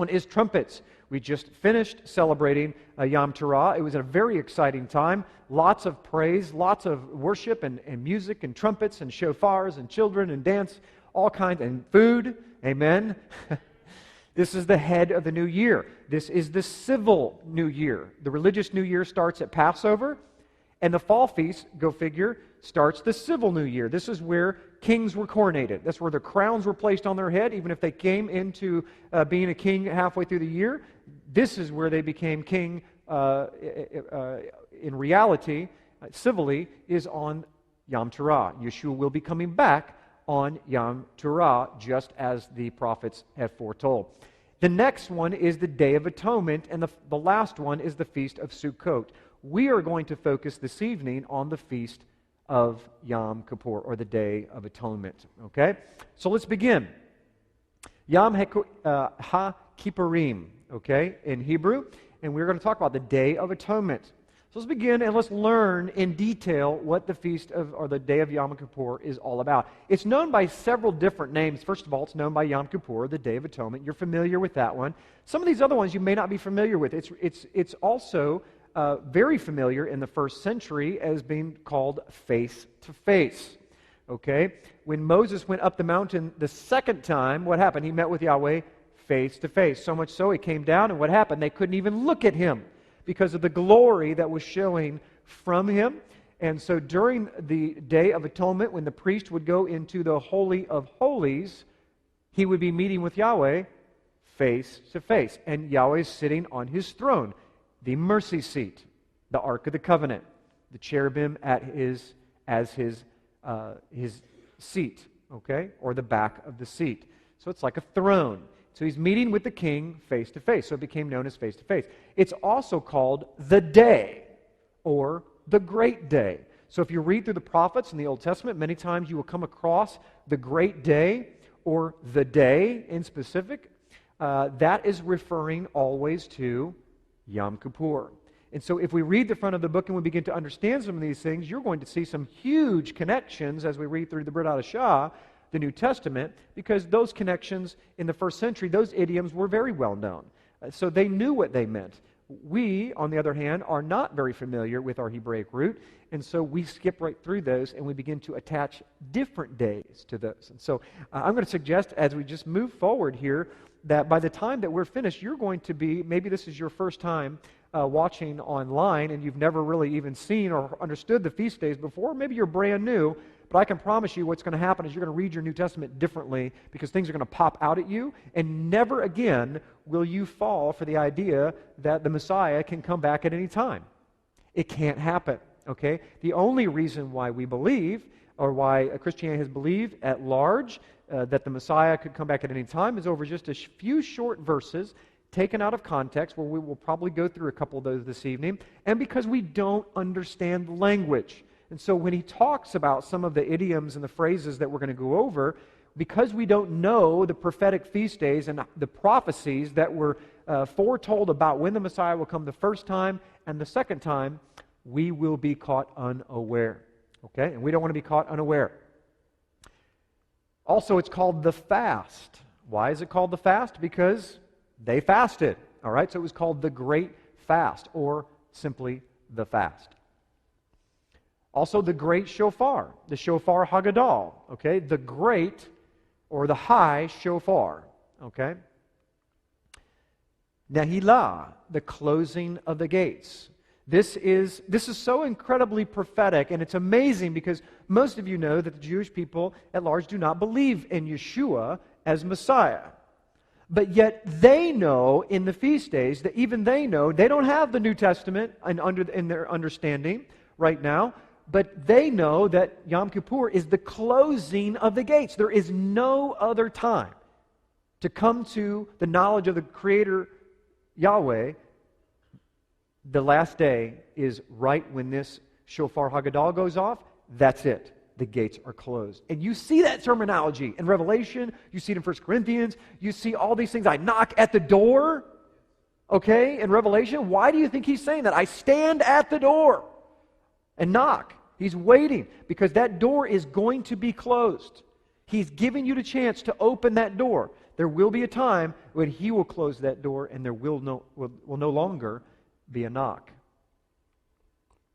One is trumpets. We just finished celebrating Yom Teruah. It was a very exciting time. Lots of praise, lots of worship and music and trumpets and shofars and children and dance, all kinds, and food. Amen. This is the head of the new year. This is the civil new year. The religious new year starts at Passover, and the fall feast, go figure, starts the civil new year. This is where kings were coronated. That's where the crowns were placed on their head, even if they came into being a king halfway through the year. This is where they became king in reality, civilly, is on Yom Teruah. Yeshua will be coming back on Yom Teruah, just as the prophets have foretold. The next one is the Day of Atonement, and the last one is the Feast of Sukkot. We are going to focus this evening on the Feast of Yom Kippur, or the Day of Atonement. Okay? So let's begin. Yom HaKippurim, okay, in Hebrew, and we're going to talk about the Day of Atonement. So let's begin and let's learn in detail what the Feast of, or the Day of Yom Kippur is all about. It's known by several different names. First of all, it's known by Yom Kippur, the Day of Atonement. You're familiar with that one. Some of these other ones you may not be familiar with. It's also very familiar in the first century as being called face to face. Okay? When Moses went up the mountain the second time, what happened? He met with Yahweh face to face. So much so, he came down, and what happened? They couldn't even look at him because of the glory that was showing from him. And so during the Day of Atonement, when the priest would go into the Holy of Holies, he would be meeting with Yahweh face to face. And Yahweh is sitting on his throne, the mercy seat, the Ark of the Covenant, the cherubim as his seat, okay, or the back of the seat. So it's like a throne. So he's meeting with the king face to face. So it became known as face to face. It's also called the day, or the great day. So if you read through the prophets in the Old Testament, many times you will come across the great day, or the day in specific. That is referring always to Yom Kippur. And so if we read the front of the book and we begin to understand some of these things, you're going to see some huge connections as we read through the Brit Hadashah, the New Testament, because those connections in the first century, those idioms were very well known. So they knew what they meant. We, on the other hand, are not very familiar with our Hebraic root, and so we skip right through those and we begin to attach different days to those. And so I'm going to suggest, as we just move forward here, that by the time that we're finished, you're going to be, maybe this is your first time watching online and you've never really even seen or understood the feast days before. Maybe you're brand new, but I can promise you what's going to happen is you're going to read your New Testament differently because things are going to pop out at you, and never again will you fall for the idea that the Messiah can come back at any time. It can't happen, okay? The only reason why we believe, or why Christianity has believed at large, that the Messiah could come back at any time is over just a few short verses taken out of context, where we will probably go through a couple of those this evening, and because we don't understand the language. And so when he talks about some of the idioms and the phrases that we're going to go over, because we don't know the prophetic feast days and the prophecies that were foretold about when the Messiah will come the first time and the second time, we will be caught unaware. Okay? And we don't want to be caught unaware. Also, it's called the fast. Why is it called the fast? Because they fasted. All right? So it was called the Great Fast, or simply the fast. Also, the great shofar, the shofar Haggadah, okay? The great or the high shofar, okay? Nehillah, the closing of the gates. This is so incredibly prophetic, and it's amazing because most of you know that the Jewish people at large do not believe in Yeshua as Messiah. But yet they know in the feast days that even they know, they don't have the New Testament in their understanding right now, but they know that Yom Kippur is the closing of the gates. There is no other time to come to the knowledge of the Creator Yahweh. The last day is right when this shofar Haggadah goes off. That's it. The gates are closed. And you see that terminology in Revelation. You see it in 1 Corinthians. You see all these things. I knock at the door. Okay, in Revelation. Why do you think he's saying that? I stand at the door and knock. He's waiting because that door is going to be closed. He's giving you the chance to open that door. There will be a time when He will close that door and there will no longer be a knock.